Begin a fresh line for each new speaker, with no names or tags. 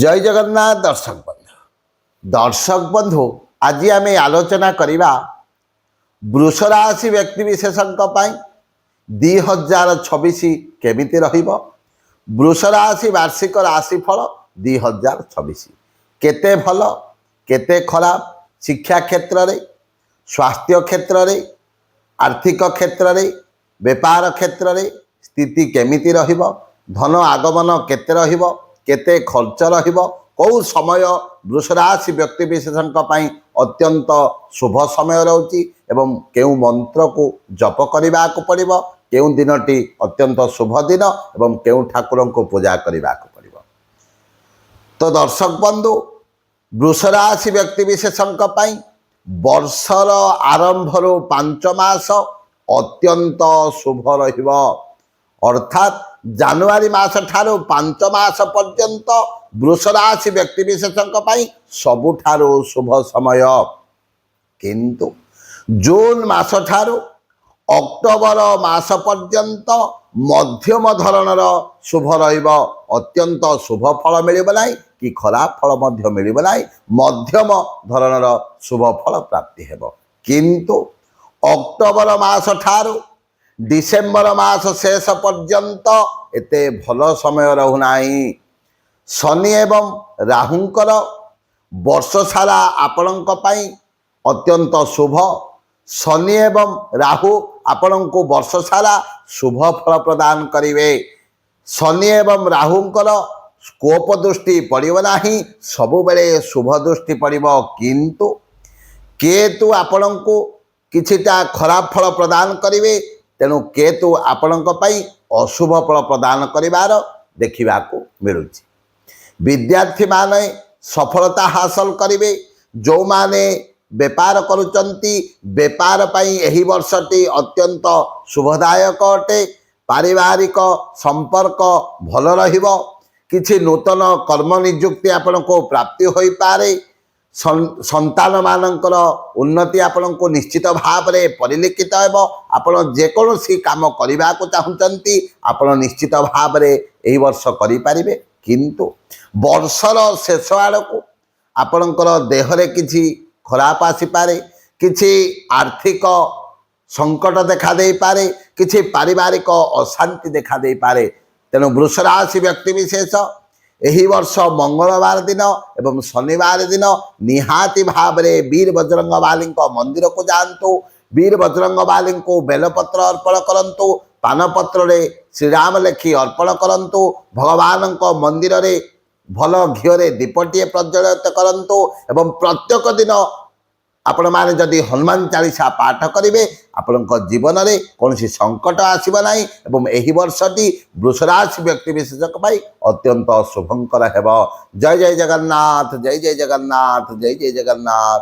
जय जगन्नाथ दर्शक बंधु आज आम आलोचना करवा वृष राशि व्यक्ति विशेषज्ञ 2026 केमिति रहिबो। वृष राशि वार्षिक राशिफल 2026 केते भल केते खराब, शिक्षा क्षेत्र रे, स्वास्थ्य क्षेत्र रे, आर्थिक क्षेत्र रे, व्यापार क्षेत्र रे स्थिति केमिति रहिबो, धन आगमन केते रहिबो, केते खर्च रहिबो, कौ समय वृष राशि व्यक्ति विशेषज्ञ पई अत्यंत शुभ समय रहउची एवं केउ मंत्र को जप करबा को पड़िबो, केउ दिनटी अत्यंत शुभ दिन एवं केउ ठाकुर को पूजा करबा को पड़िबो। तो दर्शक बंधु वृष राशि व्यक्ति विशेषज्ञ पई वर्षर आरंभ रो 5 मास अत्यंत शुभ रहिबो, अर्थात जानुआरी मास ठारो 5 मास पर्यंत वृष राशि व्यक्ति विशेषज्ञ पई सबुठारो शुभ समय। किंतु जून मास ठारो अक्टोबर मास पर्यंत मध्यम धरणर शुभ रहिबो, अत्यंत शुभ फल मिलिबो नाही कि खराब फल मध्य मिलिबो नाही, मध्यम धरणर शुभ फल प्राप्ति हेबो। किंतु अक्टोबर मास ठारो डिसेम्बर मास शेष पर्यंत एते भल समय रहु नाही। शनि एवं राहुंकर वर्ष सारा आपणक पई अत्यंत शुभ। शनि एवं राहु आपणको वर्ष सारा शुभ फल प्रदान करिवे। शनि एवं राहुंकर कोप दृष्टि पड़िबो नाही, सबु बेले शुभ दृष्टि पड़िबो। किंतु केतु आपणको किछिटा खराब फल प्रदान करिवे, तेणु केतु आपणक पई अशुभ फल प्रदान करिवार देखिबाकू मिलुछि। विद्यार्थी माने सफलता हासिल करिवे, जो माने व्यापार करुचंती व्यापार पई एही वर्षटी अत्यंत शुभदायक अटे। पारिवारिक संपर्क भल रहिबो, किछि नूतन कर्म नियुक्ति आपनको प्राप्ति होई पारे, संतान मानकर उन्नति आपन को निश्चित भाव में परिलक्षित हेबो। आपन जेकोसी काम करबा को चाहुचंती आपन निश्चित भाव में एही वर्ष करि पारिबे। किंतु वर्षर शेष आड़को आपणकर देहरे किछि खराब आसी पारे, किछि आर्थिक संकट देखा दे पारे, किछि पारिवारिक अशांति देखा दे पारे। तेणु वृष राशि व्यक्ति विशेष एही वर्ष मंगलवार दिन एवं शनिवार दिन निहाती भाव में वीर बजरंग बाली मंदिर को जातु। वीर बजरंग बाली को बेलपत्र अर्पण करंतु, पानपत्र रे श्रीराम लेखि अर्पण करंतु, भगवान मंदिर रे भल घीरे दीपटीए प्रज्वलित करंतु एवं प्रत्येक दिन आपण माने जदि हनुमान चालीसा पाठ करेंगे आपण जीवन में कौन संकट आसब ना एवं एही वर्षटी वृष राशि व्यक्ति विशेषज्ञ अत्यंत शुभंकर हेब। जय जय जगन्नाथ, जय जय जगन्नाथ, जय जय जगन्नाथ।